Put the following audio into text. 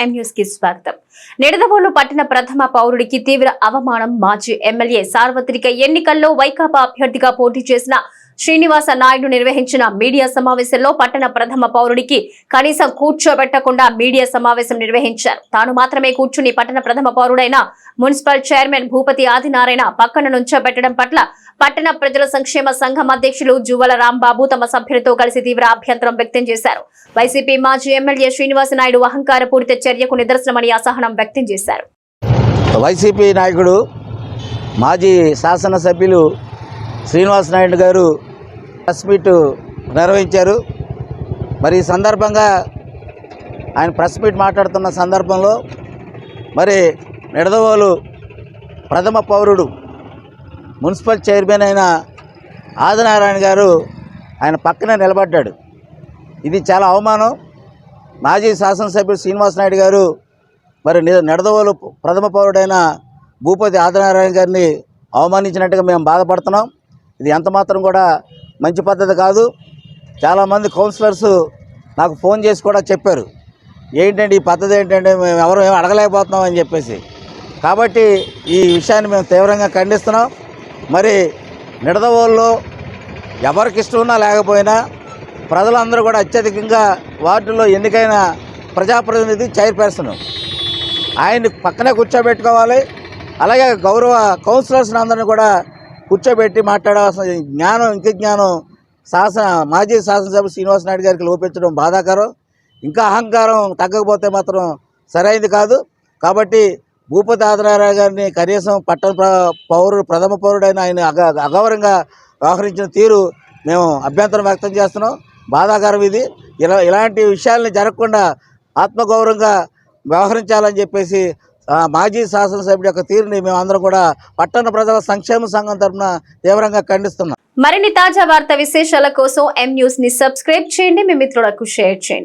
M news కి స్వాగతం. నిడదవోలు పట్టణ ప్రథమ పౌరుడికి తీవ్ర అవమానం. మాజీ ఎమ్మెల్యే సార్వత్రిక ఎన్నికల్లో వైకాపా అభ్యర్థిగా పోటీ చేసిన శ్రీనివాస నాయుడు నిర్వహించిన మీడియా సమావేశంలో పట్టణ ప్రథమ పౌరుడికి కనీసం కూర్చోబెట్టకుండా మీడియా సమావేశం నిర్వహించారు. తాను మాత్రమే కూర్చుని పట్టణ ప్రథమ పౌరుడైన మున్సిపల్ చైర్మన్ భూపతి ఆదినారాయణ పక్కన నుంచోబెట్టడం పట్ల పట్టణ ప్రజల సంక్షేమ సంఘం అధ్యక్షులు జువ్వల రాంబాబు తమ సభ్యులతో కలిసి తీవ్ర అభ్యంతరం వ్యక్తం చేశారు. వైసీపీ మాజీ ఎమ్మెల్యే శ్రీనివాస నాయుడు అహంకారపూరిత చర్యకు నిదర్శనమని అసహనం వ్యక్తం చేశారు. వైసీపీ నాయకుడు మాజీ శాసనసభ్యులు శ్రీనివాస నాయుడు గారు ప్రెస్ మీట్ నిర్వహించారు. మరి ఈ సందర్భంగా ఆయన ప్రెస్ మీట్ మాట్లాడుతున్న సందర్భంలో మరి నిడదవోలు ప్రథమ పౌరుడు మున్సిపల్ చైర్మన్ అయిన ఆదినారాయణ గారు ఆయన పక్కనే నిలబడ్డాడు. ఇది చాలా అవమానం. మాజీ శాసనసభ్యుడు శ్రీనివాస నాయుడు గారు మరి నిడదవోలు ప్రథమ పౌరుడైన భూపతి ఆదినారాయణ గారిని అవమానించినట్టుగా మేము బాధపడుతున్నాం. ఇది ఎంతమాత్రం కూడా మంచి పద్ధతి కాదు. చాలామంది కౌన్సిలర్స్ నాకు ఫోన్ చేసి కూడా చెప్పారు, ఏంటంటే ఈ పద్ధతి ఏంటంటే మేము ఎవరు ఏమి అడగలేకపోతున్నాం అని చెప్పేసి. కాబట్టి ఈ విషయాన్ని మేము తీవ్రంగా ఖండిస్తున్నాం. మరి నిడదవోలులో ఎవరికి ఇష్టం ఉన్నా లేకపోయినా ప్రజలందరూ కూడా అత్యధికంగా వార్డుల్లో ఎన్నికైన ప్రజాప్రతినిధి చైర్పర్సన్ ఆయన్ని పక్కనే కూర్చోబెట్టుకోవాలి. అలాగే గౌరవ కౌన్సిలర్స్ని అందరినీ కూడా కూర్చోబెట్టి మాట్లాడాల్సిన జ్ఞానం ఇంకజ్ఞానం మాజీ శాసనసభ శ్రీనివాస నాయుడు గారికి లోపించడం బాధాకరం. ఇంకా అహంకారం తగ్గకపోతే మాత్రం సరైనది కాదు. కాబట్టి భూపతి ఆదినారాయణ గారిని కనీసం పట్టణ ప్రథమ పౌరుడైన ఆయన అగౌరవంగా వ్యవహరించిన తీరు మేము అభ్యంతరం వ్యక్తం చేస్తున్నాం. బాధాకరం ఇది. ఇలాంటి విషయాలని జరగకుండా ఆత్మగౌరవంగా వ్యవహరించాలని చెప్పేసి మాజీ శాసనసభ్యుడి యొక్క తీరుని మేమందరం కూడా పట్టణ ప్రజల సంక్షేమ సంఘం తరఫున తీవ్రంగా ఖండిస్తున్నాం. మరిన్ని తాజా వార్తా విశేషాల కోసం ఎం న్యూస్ ని సబ్స్క్రైబ్ చేయండి, మీ మిత్రులకు షేర్ చేయండి.